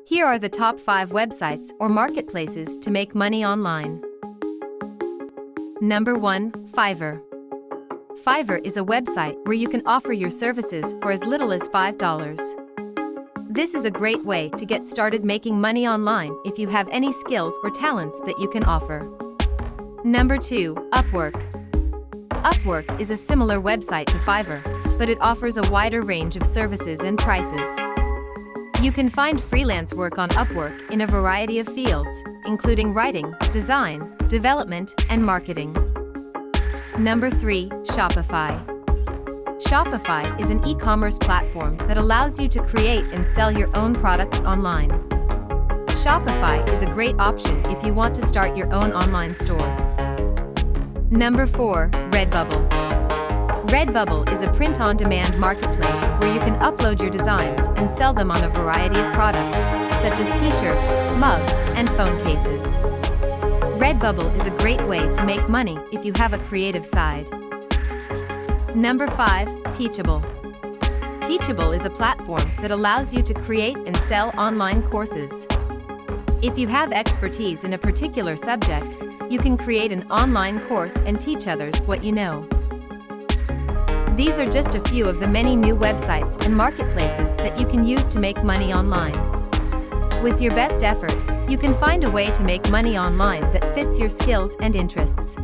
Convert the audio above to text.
Here are the top 5 websites or marketplaces to make money online. Number 1. Fiverr. Fiverr is a website where you can offer your services for as little as $5. This is a great way to get started making money online if you have any skills or talents that you can offer. Number 2. Upwork. Upwork is a similar website to Fiverr, but it offers a wider range of services and prices. You can find freelance work on Upwork in a variety of fields, including writing, design, development, and marketing. Number 3. Shopify. Shopify is an e-commerce platform that allows you to create and sell your own products online. Shopify is a great option if you want to start your own online store. Number 4. Redbubble. Redbubble is a print-on-demand marketplace where you can upload your designs and sell them on a variety of products, such as t-shirts, mugs, and phone cases. Redbubble is a great way to make money if you have a creative side. Number 5. Teachable. Teachable is a platform that allows you to create and sell online courses. If you have expertise in a particular subject, you can create an online course and teach others what you know. These are just a few of the many new websites and marketplaces that you can use to make money online. With your best effort, you can find a way to make money online that fits your skills and interests.